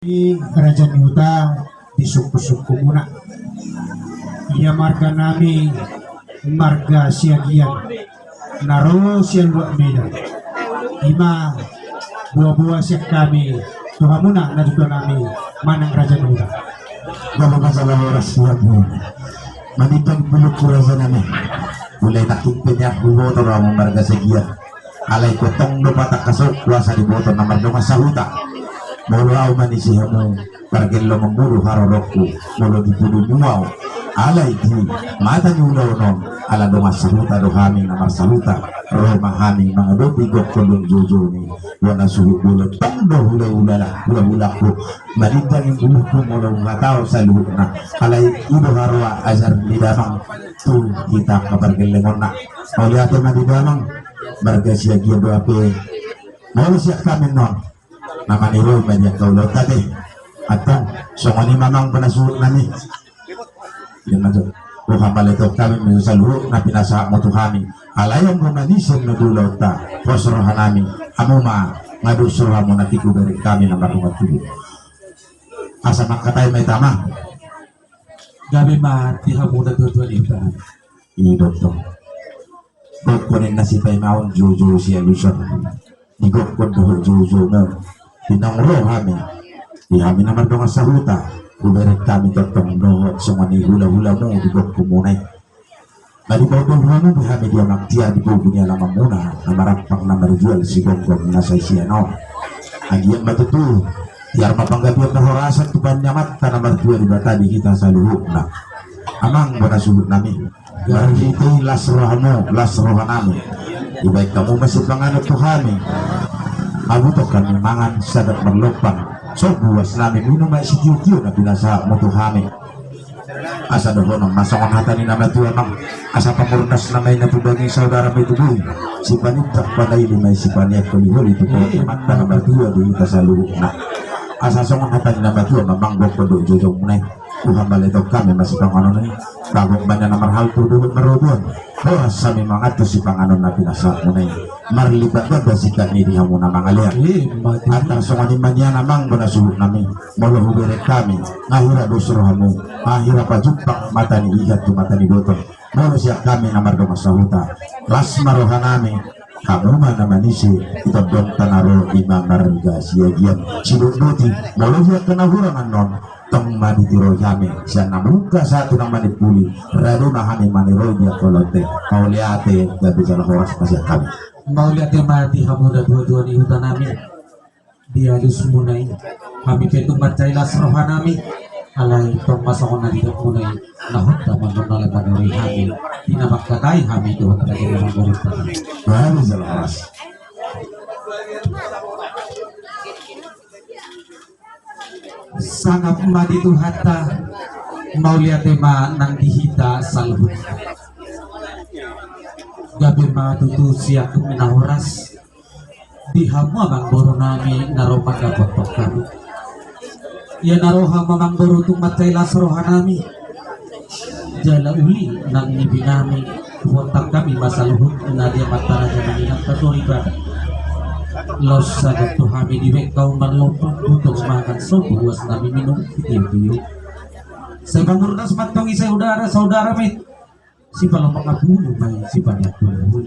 Kerajaan Yuda di suku-suku muna. Ia marga nami marga siagian naro siang buat meda. Ima buah-buah siak kami Tuhan muna na juga nami manang kerajaan Yuda. Dalam masalah oras siagian manitang buluk kerajaan nami. Mulai takik penyak buboto ramong marga siagian. Alay ko tong lupatak kasok kuasa di boto nomor 2 sa huta. Molo au manisihamu pargello memburu harorokku molo dibudu nyuau alai di mata nyulau non ala doma sahuta dohami namar sahuta roma hami mangadopi gok kondong jojoni wana suhu bulat tando hula ku malintang yang buluku molo ngatau saluna alai ido harwa azar lidamang tu kita kapargellengon na mauliate madidamang marga siagia doape molo siak kami non nama niro banyak kaulau tadi atau songoni mamang penasuh nami yang masuk bukan itu kami menyesalu nabi nasa motu kami alayam romanism nadulau ta posrohan nami amuma ngadu surhamu natiku dari kami nomor 2 asa makatai may tama gabi mati hamu na tutuan ito hidup dong kunin nasi pay maun juju si alusan nigok kun doh juju na tinangro kami di kami naman dong sa huta kuberik kami totong nohot sumani hula-hula mo digok kumunay nalibawdong mo di kami dia magtia di bubu niya lamang muna na marapang na marijual si gonggong na sa isiyano agiyan matutu tiar mapanggabiyak na horasan tuban nyamat ka na marjual di bata di kita sa luhuk na amang mo nasuhut namin garhiti lasrohan namin ibaik kamu masih panganot to kami mabutok kami mangan sadat berlopang so buas namin minum ay si tiyo na binasa mo to kami asa doon ang masakon hata ni naman ito amang asa pamurnas na may natubaging saudara may tubuhin si panintak panay limay si paniyak kalihol ito po mata na matuwa di ita sa luhuk na asa songon hata ni naman ito amang bok pa doon jojong munay Tuhan balitok kami masih panganon ni bagok banyak nomor hal tu dulu merodon bahwa sami mangato si panganon na pinasa munay marlibat ba basikan ni di hamu na mangalia atar songani manya namang benasuhut nami molo hubere kami ngahira dosro hamu ahira pajumpak mata ni ikat tu mata ni botol molo siap kami namar do masahuta las marohanami kamu mana manisi kita dong tanaro imam marga siagian siduk nuti molo siap kena hurangan non tong manitiro kami siya namuka satu nang manipuli rado na hani maniro dia kolote kau liate gak bisa horas masih kami mau lihat yang mati hamu na dua-dua ni hutan namin dia lusumunay kami petong bancay lasrohan namin alay tong masakon na dito munay nahot naman nung nalaman rin kami tinabakatay kami doon talaga naman ulit namin baru jalan horas sangat mati tu hatta mau lihat tema nang dihita salbu gabi ma tutu siak minahoras di hamu amang boro nami naro pagkapotok kami ya naro hama amang boro tung matay lasrohan nami jala uli nang nibi nami wotak kami masaluhut na dia mata na jaman inang katoriba los sagat to kami diwek kau marlopong untuk makan sopo buas nami minum tiyo-tiyo sa pangurnas matong isa saudara mit si palong pangabulo may si panyak tulo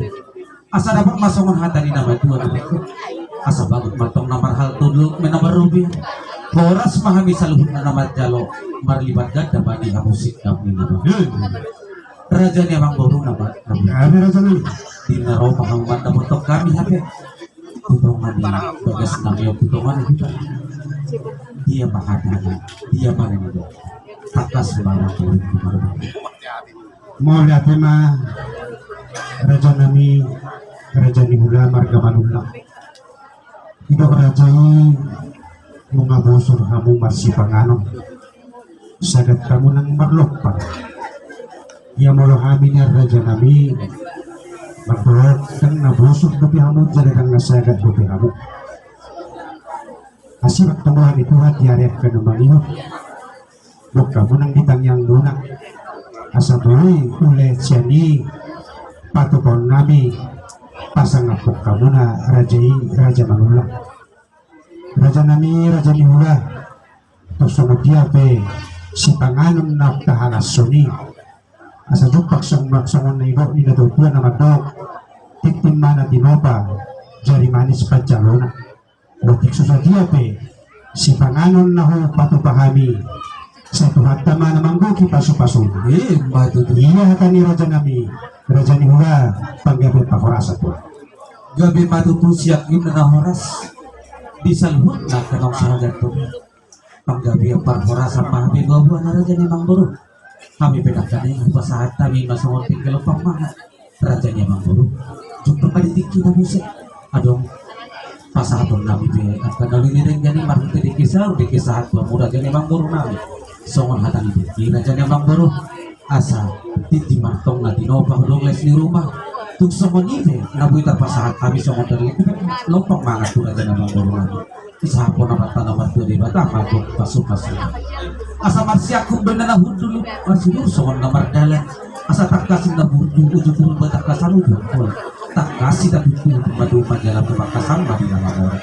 asa dapat masongon hata ni nama tuan asa bagot matong namar hal tulo may namar rubi horas mahami sa luhut na namat jalo marlibat ganda bani hamusik kami nama raja ni amang boro naman Kami raja ni dinaro pahamat na butok kami hape putongan ni bagas nami putongan kita dia mahadana dia mananido takas barang turun kemarin mau lihat tema raja nami raja ni hula marga manula ito raja mga bosor hamu marsi panganon sagat kamu nang marlokpan ya molo kami ni raja nami magbuhat kang nabusok dopi hamu jadi kang nasagat dopi hamu asibak temuan itu hati arep ka naman iyo buk kamu nang ditanyang lunak asa tuloy ulit siya ni patukon nami pasang apok kamu na raja manula raja nami raja ni hula Tusunod dia pe si panganom na tahanas suni. Asa jupak sangon na ibo ni natutuan na magdok. Tiktim mana tinopa jari manis pancalona. Butik susah dia pe si panganon na ho patupahami. Sa tuhat tama na mangguki paso-paso. Matutu. Iya hata ni Raja Nami. Raja ni Hula panggapit pakorasa po. Gabi matutu siap yun na horas. Disalhut na kanong sahagat to. Panggabi ang parhorasa pahabi gawa na Raja ni Mangboro. Kami pinagkanay ang pasahat kami masungot tinggal pang mga Raja ni Mangboro. Jumpa palitik na musik. Adong pasahatong namin pe at kanalinirin gani marito di kisahat po mo Raja ni Mangboro namin. Songon hatang itu di Raja ni Mangboro asa titimartong na tinopa hulong les ni rumah. Tung songon ibe nabuita pasahat kami songon dari lompong mangat po Raja ni Mangboro namin. Isa po naman tanaman po di bata mabot paso-paso. Asa marsiak kung benar na hundulu marsidur songon na mardalan. Asa takasin na burdu ujung batakasan ujung pun tak kasih tapi pun madu dalam pemakasan mati nama orang.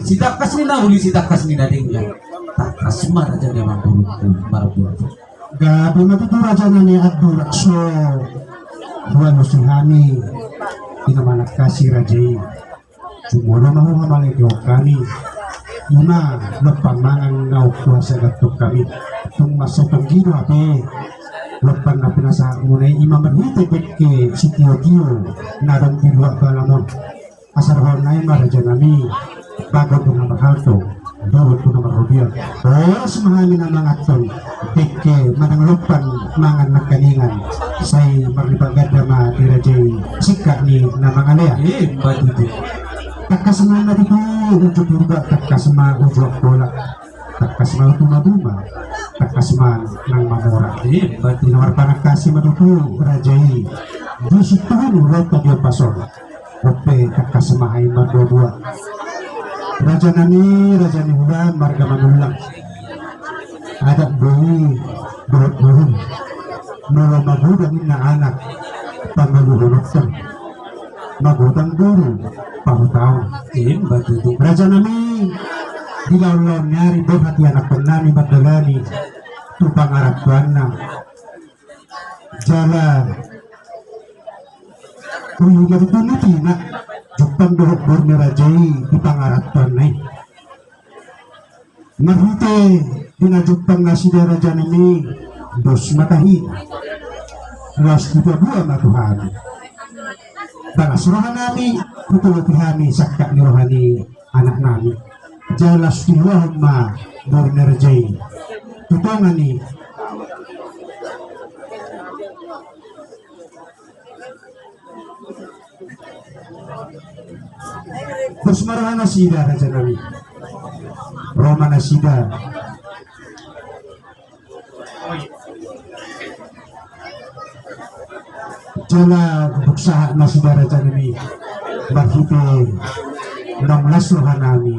Si takas ni na uli si takas ni na dingnya. Takas mah Raja ni Mangboro marabu. Gabi matutu Raja Nami Abdul so buwan musihami tinamanak kasih Rajai. Cuma mahu ngamalek kami. Ima lepang mangang ngau kuasa gatuk kami. Tung masa penggido ape. Lepan na pinasa munay ima berhite ke sitio-tio nadang tiluak balamon asar honay Raja Nami bago po na mahalto doon po na marobiyan oras mahami na mga ton teke manang lepan mangan nagkaningan say marlipagad na matirajay sika ni na mga lea Matutu. takasama na dito ujo purba takasama ujo bola takasama utuma-tuma takasama ng mamora tinawar panang kasi matutu Rajai di situ ulat tadi pasor ope takasama ay madodua Raja Nami Hula marga manulang ada bui dohon nolo magudang na anak pangaluhunoktan magudang guru pahutaw Matutu. Raja Nami dilaw-law nyari doon hati anak nami magdalani tu pangaratuan na jala kung ganito na tina jupang dohok ni Rajai di pangaratuan na marhute dinajupang na si Raja Nami dos matahin ras kita dua matuhan balas rohan nami putulutihani sakka ni rohani anak nami jalas tiluah ma dari Rajai tutongan ni terus marahana sida Raja Nami Romana sida jala buksaha na sida Raja Nami marhite nanglas rohan nami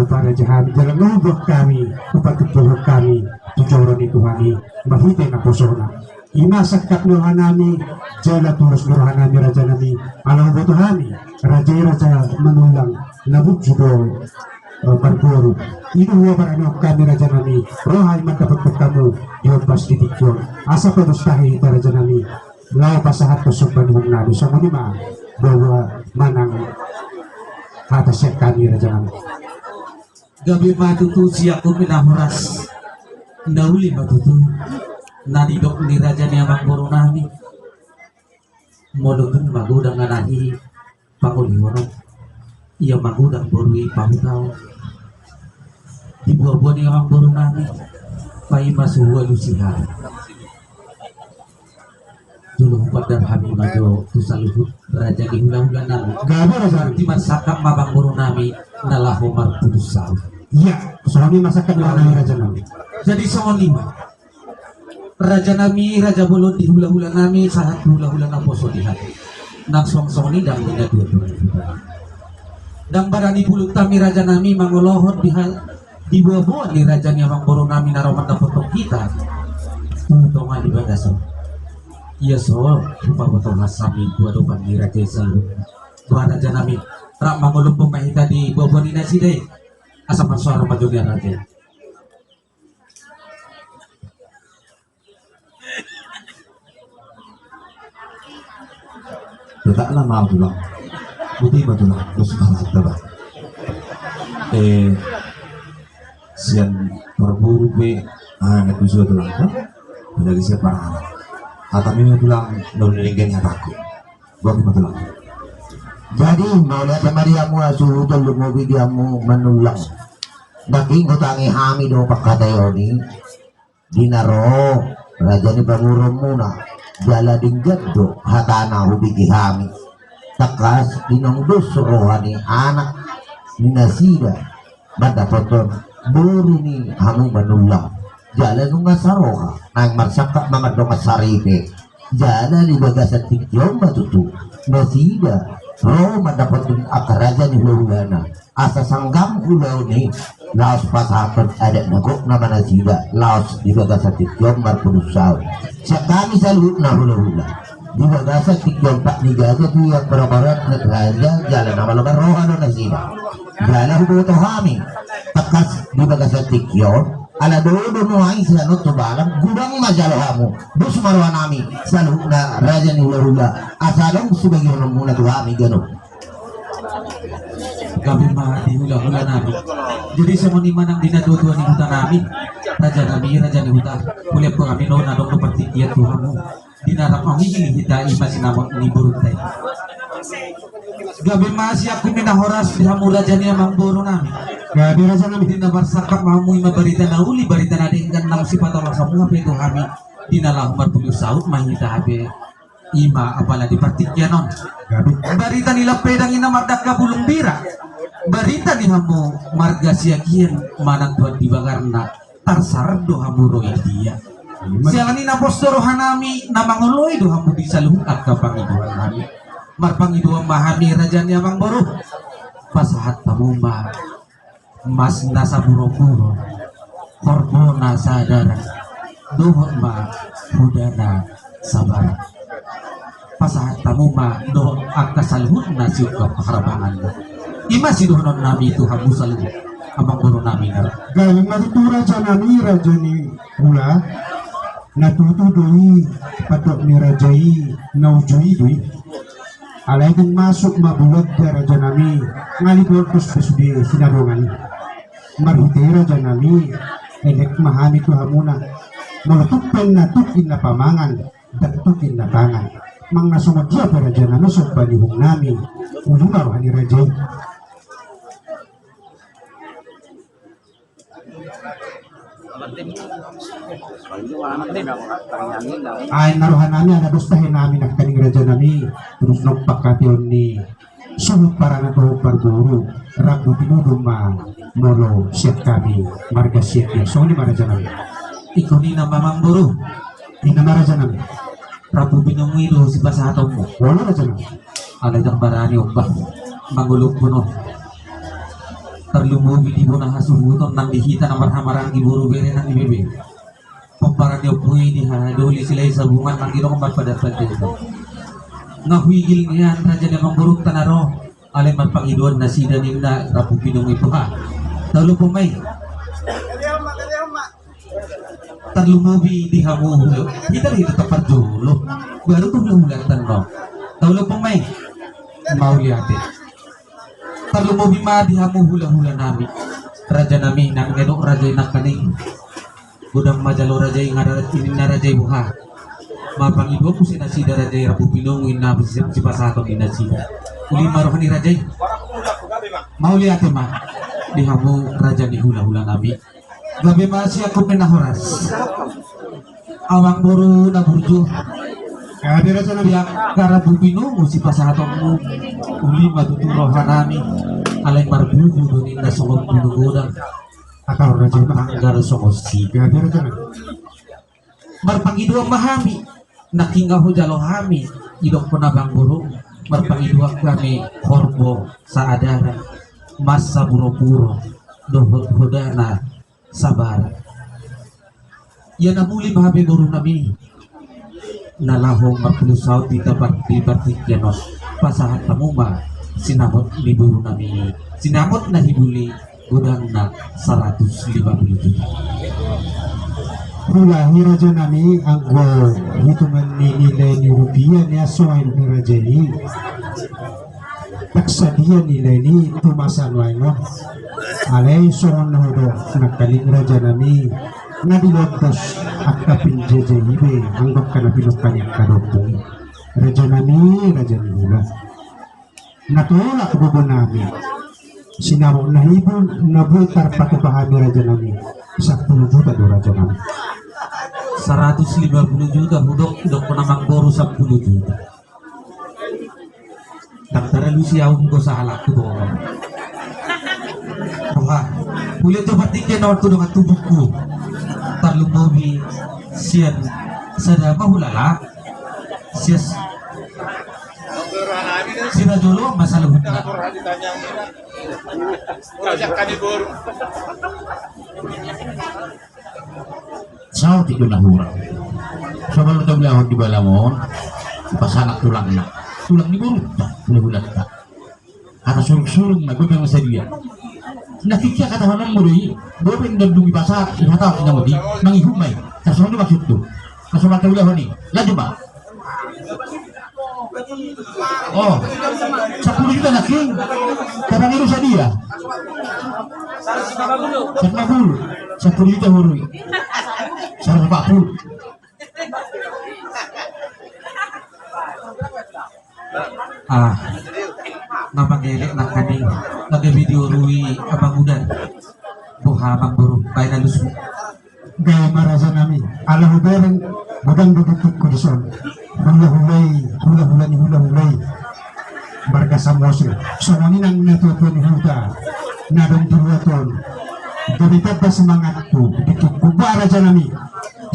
para jahat jalan ngubah kami upatutuhuk kami tujuran itu kami mahite na posona ima sakat nuhanami jala turus nuhanami Raja Nami alam butuhami Raja manulang nabuk judo berguru itu huwa barano kami Raja Nami rohai makapatuk kamu yun pasti tikyon asa padustahi ita Raja Nami lau pasahat kusumpan hong nabi sa manima bahwa manang hatasya kami Raja Nami. Gabi matutu siap minahoras nauli matutu nadidok ni Raja ni Mangboro nami molutun magudang anahi pangulihono iya magudang borui pamutaw di buah-buah ni Mangboro nami pai masuwa lusiha dulu pada kami majo tusaluhut Raja di hula-hula nami Gabi Raja di masakam Mangboro nami nalahu marputus sahur. iya soalnya masakan nuhanami Raja Nami Jadi songon lima Raja Nami Raja Bolon di hula-hula nami saat hula-hula na poso di hati nang song ni dan tidak dua dan barani pulut kami Raja Nami mangolohot di buah-buah ni Raja ni Mangboro nami naroman na potong kita tuntungan di bagaso iya so rupa potong hasami buah dopan ni Raja Selalu buah Raja Nami rak mangolumpong mahita di buah-buah ni nasi deh asapan suara pajonya Raja Tidak lah mau tulang. Putih ba tulang? Gusto ka lahat ba? Siyan berburu be nagpuso tulang ka? Padagi siya parang atami mo tulang nulilinggan nga tako. Buwag mo tulang. Jadi maulihat sa Maria mo suhudol lumubi dia mo manulang. Daking utangi hami do pagkatayo ni dinaro raja ni pangurong muna jala dinggat do hatana hubigi hami takas dinongdos rohani anak ni nasida bada poton buru ni hamu manulang jala nung nasaroha nang marsaka mamadong saripe jala di bagasan tikyong matutu nasida roh mendapatkan akaraja ni hulana asa sanggam hulau ni laos pasapan ada nagok na manasida laos di bagasan tikyong marpunusau siya kami salut na hula-hula di bagasan tikyong pak nigaga tuyak barabaran at raja jalan na malabar roh ano nasida jala hubuto kami takas di bagasan tikyong ala dodo mo ay sa no tubalang gudang majalo hamo dos marwa nami salut na raja ni hula-hula asalong subagyo muna to kami gano Gabi mahula-hula namin. Jadi semua ni manang dinaduduan ni huta namin. Raja ni huta. Kulip ko kami noon na doon pertikian Tuhan mo. Dinarap ang hihita ima sinamot ni Burutay. Gabi masih aku minahoras dihamu raja ni amang boro namin. Gabi raja namin. Dinabarsakap mahamuy mabarita na uli. Barita na din nang si patolong sa mga peto kami. Dinalang marpuluh saut mahita habe. Ima apala di pertikian non. Gabi. Barita nila pedang inamardak ka bulong bira. Barita ni hamu marga siagian manang tuan di bagarna tarsardo hamu roy dia. Siang ni na postoro hanami na manguloy do hamu di saluhat ka pangiduan nami. Marpangiduan mahami raja ni amang boro. Pasahat tamuma mas nasa buro-buro. Korbo na sadara. Dohot ma hudana sabar. Pasahat tamuma dohot akasalhut na siuka paharabangan. Ima si dohonon nami itu hamu saluhut. Amang boro nami na. Galing natutura sa nami raja ni hula natutudui patok ni rajai naujui dui alay kang masuk mabulag da raja nami ngalipor tos pesudi sinadongan marhute raja nami elek mahami to hamuna malutupan na tukin na pamangan dagtukin na tangan mang nasungod dia pa raja nami sa panihong nami ulungaw ni rajai ay naruhan namin ang nagustahin namin ang kaning raja nami terus nang pagkation ni sulot para na to parburo rabu tinuduma molo siat kami marga siat ya so ni maraja nami Ikaw ni na mamang boro. di na maraja nami Prabu binungido si pasatong mo. wala raja nami Alay ng barani o ba? Mangulog puno. Terlumugi di bunang hasuhuton nang dihita ng marhamarang iburo bere ng ibebe. Pamparan niyo po ini ha, duli sila sa bungan ng ginong magpadapan dito. Ngahuigil niyan, radya niya mamburuk tanaro. Alay magpangiduan na sida nila, rapu pinong ito ha. Talo po may. Terlumugi di hamuhulo. Kita rin tapat dulo. Baru tuh hulatan no. Talo po may. Mau lihatin. Terlumugi ma di hamuhula-hula nami. Raja nami nang ngenok raja nak kaning. Gudang majalo raja yang ada ini na raja buha. Mapangido ko sinasida raja rapu pinong na si pasatong inasida. Uli marohan ni raja. Mau lihat ma di hamu raja ni hula-hula nami. Gabi masih aku penahoras. Awang boro na burjo. gabi raja nami Biak karabu pinong si pasatong uli matuturo hanami. Alay marbuhu doon na sungod pinungudan. akaw raja nami Anggar sokosi. gabi raja nami Marpangiduang mahami nakingaho jalo hami idok po na bang burong marpangiduang kami korbo sa adara mas sa buro-buro dohot hodana sabar yan amuli mahabi burong nami nalahong marpulusaw di batik yanos pasahat tamuma sinamot ni burong nami sinamot na hibuli gudang na 150 juta. Hulahi raja nami anggo hitungan nilai ni rupiah ni asuhan ni raja ni taksadia nilai ni tumasan waino alay sohon na hudo nakaling raja nami nga dilontos at kapinjeje ibe anggap ka na pinukanya kadopong raja nami raja ni hula natulak bubo nami sinawang nahibon nabutar patupahami raja nami 10 juta do raja nami 150 juta hudok ko namang boro 10 juta. Daktara lu siyaw ko sa halak ko doon. Wah, ulit to patikin na ito ng tubog ko. Tarlumobi siyan sa dama hulala. Sina dulu masalah hutang. Sao ti ko nahura. So baru tahu lahor di balamon, pasanak tulang na. Tulang ni buruk tak, bulan tak. Kata sulung-sulung na gue pengen sedia. Nakikya kata halang mo rin, gue pengen gandung di pasar, ihataw kita mo di, mangihumay. Kasama ni maksud tu. Kasama tahu lahor ni, laju ba? Oh, 10 juta na king. Karang iru sa dia. 10 juta hurui. 140. Napangilik na kani nag-video rui abang udan buha abang buru bayi na lusmo gaya maraza nami ala hubereng budang dudutuk ko dison hula-hulay barga sa mosir so nani nang natuto ni huda nadong tiruaton gamitat ba semangat ko dikit kubara dyan nami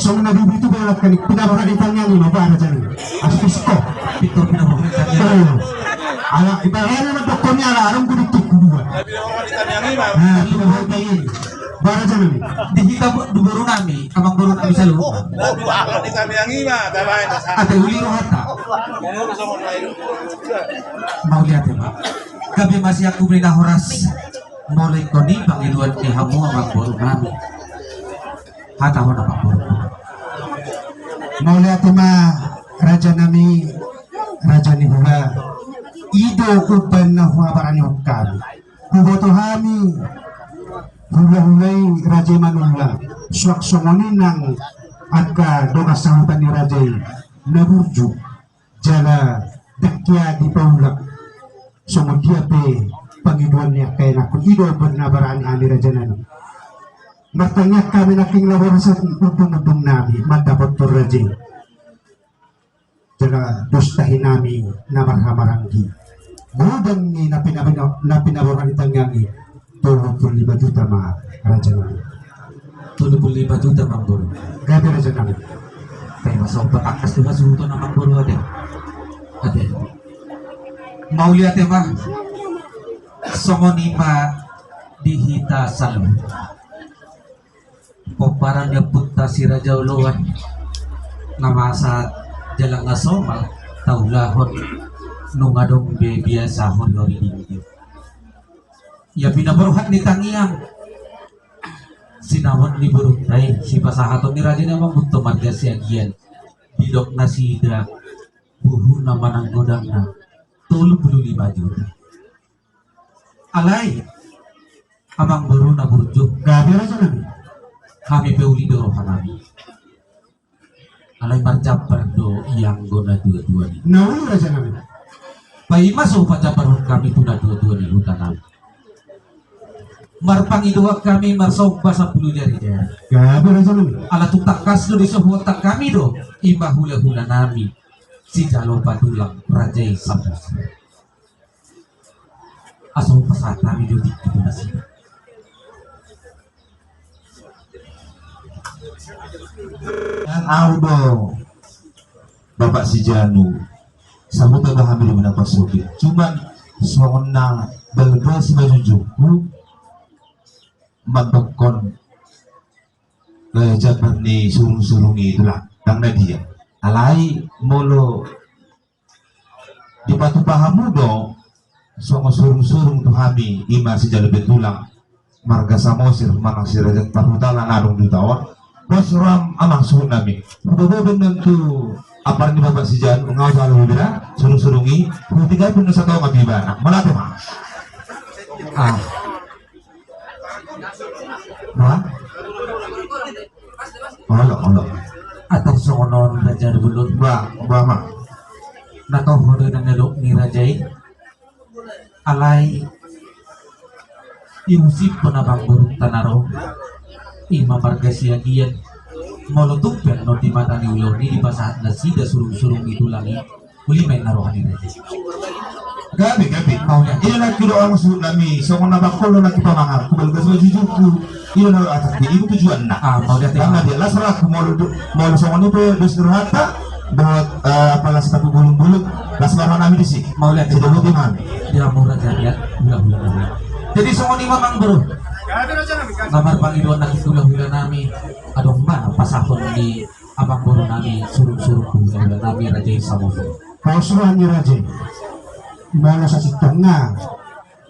so nabibito ba yung kanik pinabakalitan niya ni mabara dyan aspis ko Victor pinabukit niya ala ibaran na doktor niya ala arang ko dikit kuduwa pinabakalitan niya bara dyan nami di kita duburu nami abang buru kami sa loob ate uli rohata mau lihat ya pak kami masih aku beri horas mulai koni pangiluan ke hamu abang buru nami hata ho na pak buru Maulia tema raja nami raja ni hula ido uban na huwa barani hukam kuboto hami hula-hulay raja manula suak songonin ng agka doka sahutan ni raja naburju jala dakya di paulak sumudia pe pangiduan niya kaya naku ido uban na barani ani raja nami matanya kami naking labor sa udong-udong namin matapot to raja jala dustahin namin na marhamaranggi budang ni napinaboran itang yangi 25 juta ma raja namin 25 juta bang buru gabi raja namin kaya masok patakas diba suhuto na bang buru ate mau lihat ya pak songoni pa dihita salu Poparan niya punta si Raja Uluan nama sa jalang asoma taulahon nung adong biasa hori video ya pinabaruhan ni Tangiang sinawon ni Burutay si pasahaton ni Raja namang bunto marga si Agian bidok na sidra buhu naman ang godang na 25 juta alay amang buru na burjo gabi raja namin kami peuli doro hanami alay marjapar do yang gona dua-dua ni nauli raja namin bayi masuk pajapar kami tuna dua-dua ni hutan marpang iduak kami marsok basa puluh jari gabi raja namin ala tutak kasdo di sehuotak kami do imah hula-hula nami si jalo patulang rajai sabus asal pasat kami do di nasi Audo Bapak si Janu sambut ada hamil mendapat suki cuman soalnya belba si baju juku mabakon jabat ni surung-surung itulah karena dia alai molo di batu pahamu dong songo surung-surung tuh hami ima si jalo betulang marga samosir manang si rajat parhutala ngalung dutawa bos ram amang suhun nami bobo tu apa ni bapak si jan ngau jalu bira surung-surungi tiga pun satu ngabiba malah tuh mah Ah, mah Allah atau songonon Raja Bulun mah natohoro ng nalok ni Rajay alay iusip ko na bang burong tanaro imamarga siya iyan molotong perno di mata ni ulo ni ibasahan na sida surung-surung itu langi uli may narohan ni Rajay gabi mau nya ina nak kilo ang suhun nami so kung nabakolo na kita mangar kubal gaso jujuku ina na atak di ibu tujuan na mau lihat karena dia lasra aku mau so kung itu dos derhata buat apalah setapu bulung-bulung lasra nami di sini mau lihat tidak mungkin kami dia mau Raja lihat hula-hula jadi songoni mamang bro namar pangiduan na hula-hula nami adong ma pasahon ni abang bro nami surung-surung hula-hula nami Rajay Samoso Pausuhan ni Raja mula sa sitanga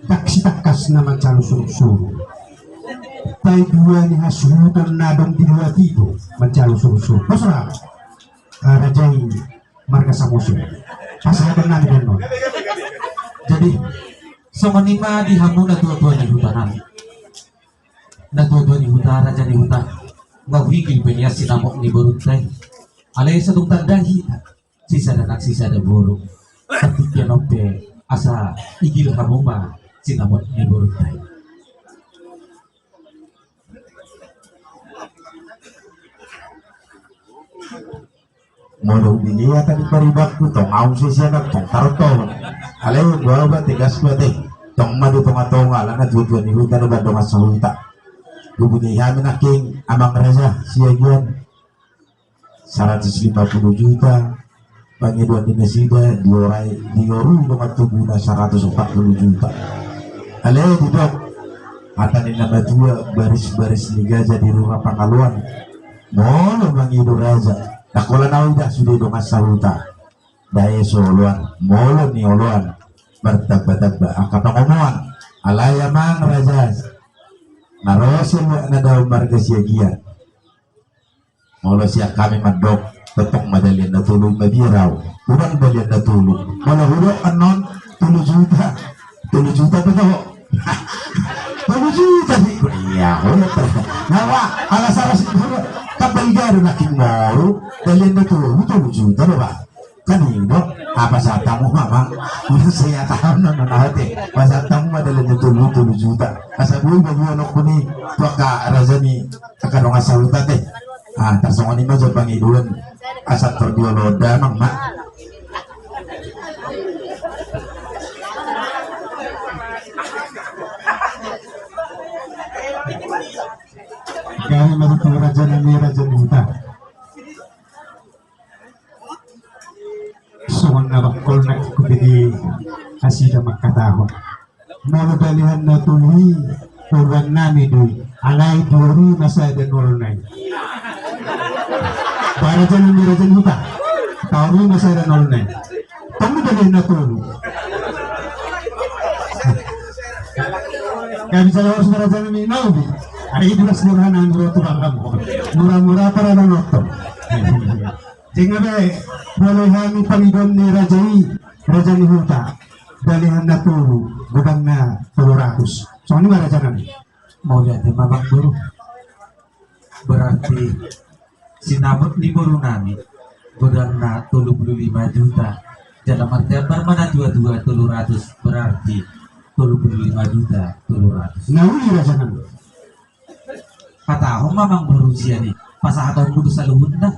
taksi-takas na magsalusuro-suro tay dua ni hasutan na dong dua tito magsalusuro-suro pasra Raja marga Samoso pasahan namin yan nun jadi songoni ma di hamu na dua-dua ni hutan nami na dua-dua ni hutan Raja ni hutan ngawigil pa niya sinamok ni Boruntay alay sa dong tandahi sisa na nagsisa na burong ketik yan ope asa igil hamu ma sinamok ni Boruntay Molo biniya tadi paribak ku tong aung siya nak tong taroto alay gua ba tigas ba te tong madu tong atonga lana tujuan ni hutan ba dong asahunta gubuniya min aking amang raja siya gian 150 juta pangiduan dinasida dioru dengan tubuna 140 juta alay didok atanin nama dua baris-baris liga jadi rumah pangaluan molo mangidu raja nakola na udah sudah dong asahuta daya soluan molo ni oluan bertaba-taba akapang omongan alaya mang raja narosin na daw marga siya gian molo siya kami madok tetong madalian na tulog mabiraw urang balian na tulog molo huro anon 3 juta pa to 3 juta di ko iya huro nawa alas huro kapaligaro na king moro dalian na tulog 3 juta ba kanino apa sa tamu mama udah saya tahu na hati masa tamu madalian na tulog 3 juta asabuy babuano ko ni tuaka razani akadong asaluta te tarsongan ini aja pangiduan asat terbioloda mang mak kaya marutung Raja nami Raja Huta sungon na bakol na kikupili asida magkatahon maludalihan na tuloy urwan nami doy alay duri masada nolnay para dyan nami Raja Huta tauri masada nolnay pamudalihan na tuloy kaya bisa lawas na Raja nami naubi ay ibulas murahan ang roto bangka mo mura-mura para na noto Tinga be, mulai kami pangidon ni Raja ni Huta, dalihan na tulu, gudang na 200. So, ano ba Raja nami? mau lihat ya babak buru berarti sinamot ni buru nami gudang na 35 juta dalam artian permana 22 300 berarti 35 juta 300 Nauli Raja nami. patahong mamang buru siya ni pasahaton kudu sa luhod na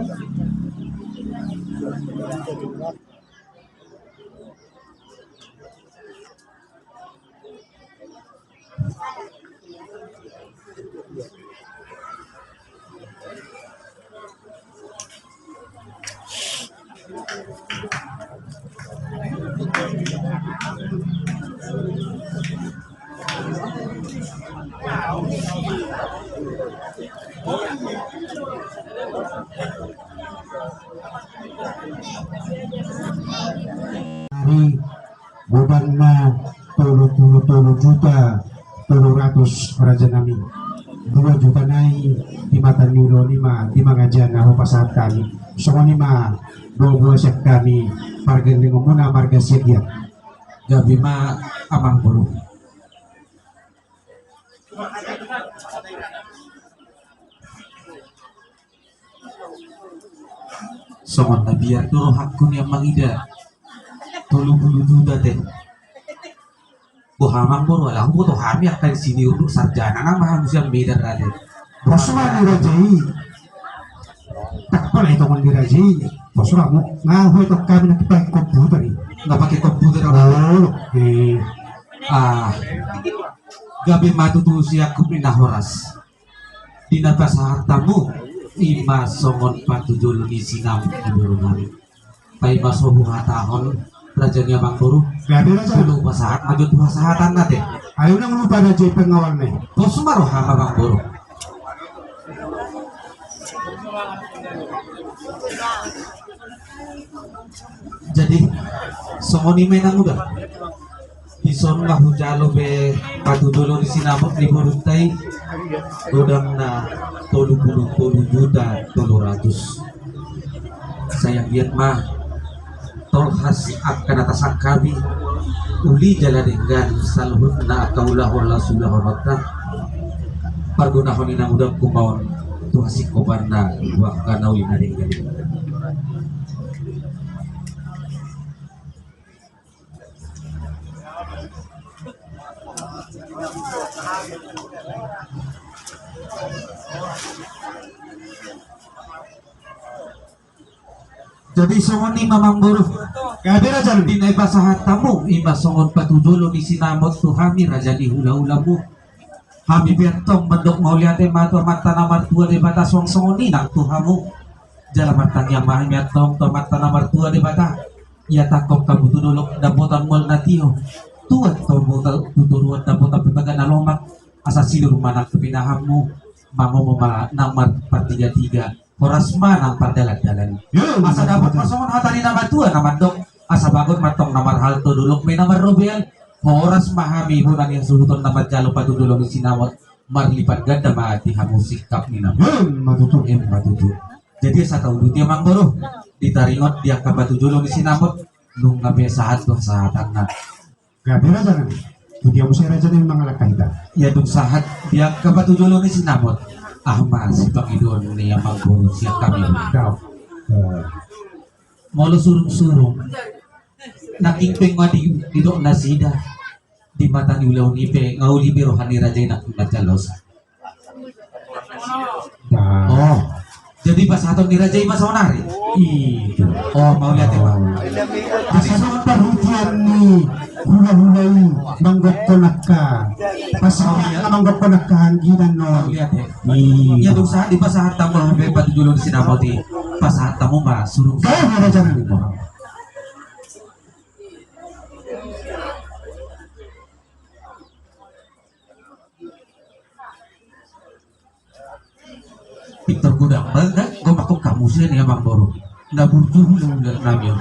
Hari beban na 30 juta 300 nami 2 juta nai di mata niulo lima di mangajan na pasahat kami so lima 2 siyak kami pargan dengan muna marga siyak yan gabi ma amang boro songon na biar turo hakun yang mangida 30 juta teh buhamang boro wala ko to hami akan sini untuk sarjana na mahal siyang beda raden Pasura ni Rajai tak pala ito kung ni Rajai Pasura mo nga ho ito kami nakipag komputer nggak pakai komputer oh gabi matutu siya kupina horas dinata sa hartamu ima songon patujul ni sinam di burungan pai masohu hatahon rajanya bangkuru gabi Rajai dulu pasahat maju tuh pasahatan nate ayaw nang lupa Rajai pengawal na bos maroh hama bangkuru jadi songoni menang udah ison nga hujalo be patudulo ni sinabot ni Burutay godang na 30 juta 200 sayang giat mah tol has akan atasan kami uli jaladenggan saluhut na kaulah wala sulah hormatna pargunahon ni nang udang kumawon tuhasik koban na wak kanawi na rin galing jadi songon ni mamang buru gabi Rajai dinay pasahat tamu ima songon patudulo ni sinamot tu hami raja di hula-hula mo hami bentong mendok mauliate matur mata namar tua di bata song songon ni nak tu hamu jalan matanya mah bentong to mata namar tua di bata ia takok kamu tudulok dapotan mol natio tuat to botol tuturuan dapotan pipagan alomak asa silur manak kepinahamu mamo mama namar 433 horas manang pardalan-dalan asa dapat pasongon hatani nama tua nama dok asa bagot matong namar halto dulok may namar robel horas mahami hunang yang suhuton namar jalo patudulong ni sinawat marlipat ganda maati hamu sikap ni nama matuto matutu jadi sa taudut dia mangboro ditaringot dia kapatudulong ni sinawat nung nabesahat to sa hatan na gabi Rajai hindi mo si Rajai yung mga lakanta ya dung sahat dia kapatudulong ni sinawat ahma si Panginoon niya mangboro siya kami daw molo surung-surung nakingpeng nga di do nasida di mata ni ulaw nipe nga uli biro hani rajay na nagkalos oh jadi pas hatong ni rajay masonari itu oh mau lihat ya Pasal perhutian ni hula-hulay manggap ko naka pasal manggap ko nakahangginan mau no lihat ya dong saat di pas hatam mo hampir pati dulu di sinamoti pas hatam mo ma surung kaya nga Rajai mo Victor Gudang bangga gue makuk kamu sih nih bang Boro nggak butuh udah nami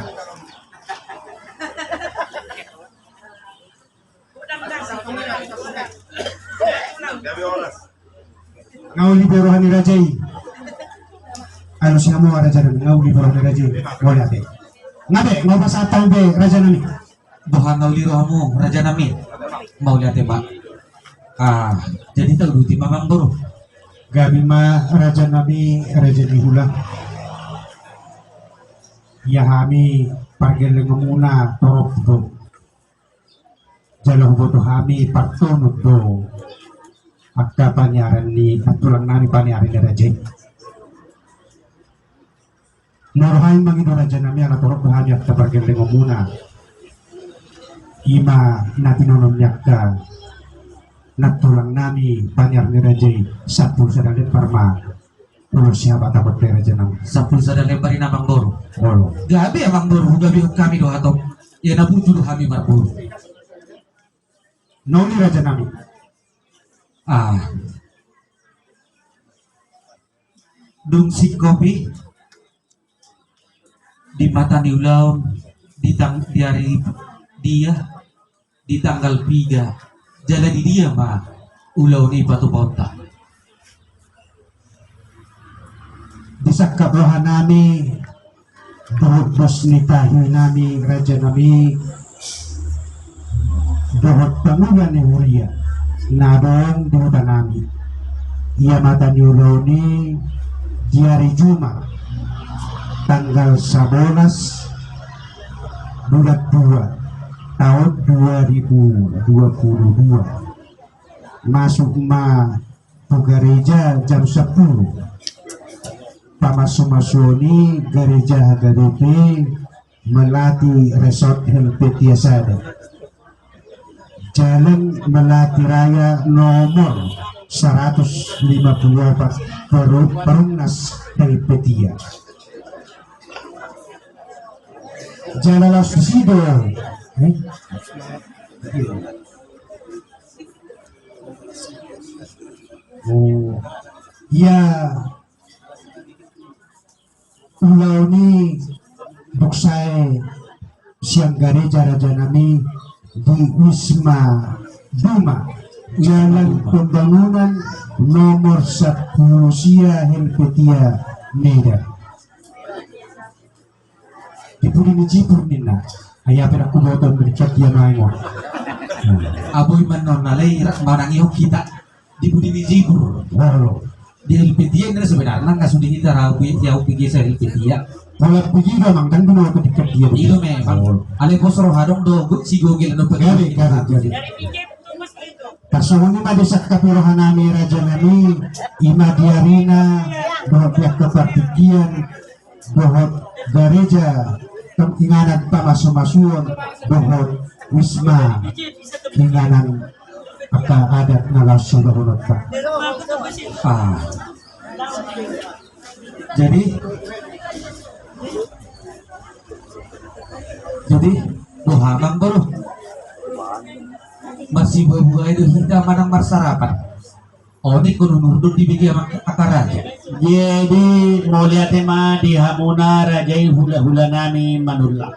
ngauli berohan ni Rajai ano siya mo Rajai ngauli berohan ni Rajai wala te ngabe ngabasatang be Rajai nami Tuhan ngau liro kamu raja nami mau lihat ya pak jadi tahu duti mamang Boro gabi ma Rajai nami Rajai ni hula ya hami pagel muna torok do jalan boto hami patunod do agka panyaran ni patulang nami panyaran ni Rajai Norohain mangido raja nami anak torok bahanya tabargeleng muna. Ima natinonom yakka natulang nami banyar ni rajai sapul sadalit parma. Pulo siapa takut raja nami. Sapul sada lebarin amang boro. Olo. Gabi amang boro gabi kami do atau ya na buju do kami marburu. Noni raja nami. Dung si kopi di mata ni ulau di hari dia di tanggal 3 jalan di dia mah ulau ni batu bota. Bisa kabrohan nami dohot bos nitahi nami raja nami dohot pangulan ni huria nadong dohot nami ia mata nyulo ni di hari Jumat tanggal 11 bulan 2 tahun 2022 masuk ke gereja jam 10 pamasuk ni gereja HGDP Melati Resort Helvetia Sada Jalan Melati Raya nomor 154 Perumnas Helvetia Jalan Lasisido ya ulau ni buksai siang gereja raja nami di Wisma Duma Jalan Pembangunan nomor 10 Sia Helvetia Medan dipuri ni jipur nina ayah pera kuboton berkat dia maengon Aboy man non nalay marang iyo kita di budi ni jibur walo di Helvetia na sebenarnya nggak sudah kita ragu ya upigi sa Helvetia. kalau pergi memang dan benar berkat dia Ilo memang ale posro hadong do si gogel no Gari, gari. Kasawani madisak kapirohan nami raja nami ima diarina dohot pihak kepartikian dohot gereja inganan pamasumasuan dohot wisma inganan apa adat nalasu dohot pak. Jadi dohamang bro masih buah itu hingga manang marsarapan oni kuno nurdun dibigi akar raja Jadi mau lihat tema di Hamuna rajai hula-hula nami manulah.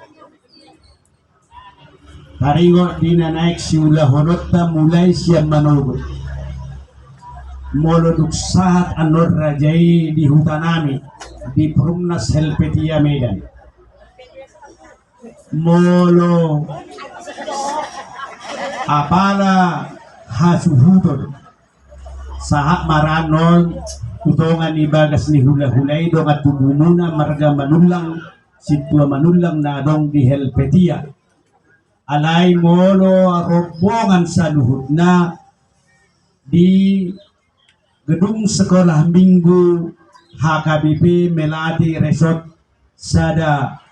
Taringo dina naik si hula honota mulai siang manugut. Molo duksahat anor rajai di hutanami di Perumnas Helvetia Medan. Molo apala hasuhutol sahak maranon kutongan ibagas ni hula-hulay dong at tubumuna marga manulang sitwa manulang na dong di Helvetia alay molo rombongan sa luhut na di gedung sekolah minggu HKBP Melati Resort Sada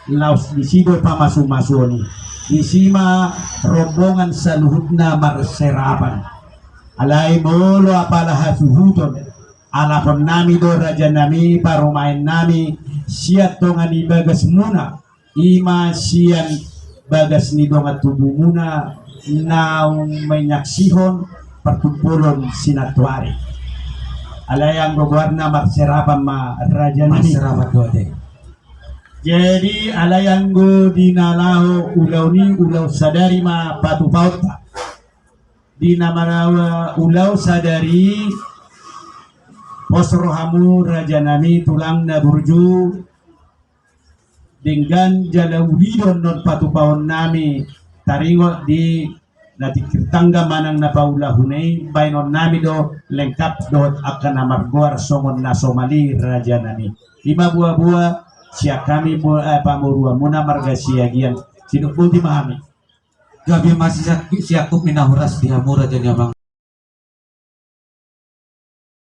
Laos di sido pamasumasuan di sima rombongan sa luhut na marserapan alay molo apala hasuhuton alapon nami do raja nami parumain nami siat tongan ibagas muna ima sian bagas ni dongat tubuh muna naung menyaksihon pertumpulon sinatuari alayang gobarna marserapan ma raja nami marserapan doate. Jadi alayang go dinalaho ulaw ni ulaw sadari ma patupauta dinamarawa ulaw sadari posrohamu raja nami tulang na burju dengan jalauhidon non patupawon nami taringo di natikirtangga manang napaulahunay baynon nami do lengkap dot akan amarguar somon na somali raja nami ima buah-buah siya kami pamurua muna marga siyagian sinukbunti mahami Gabi masih siakuk minahuras di hamura jadi abang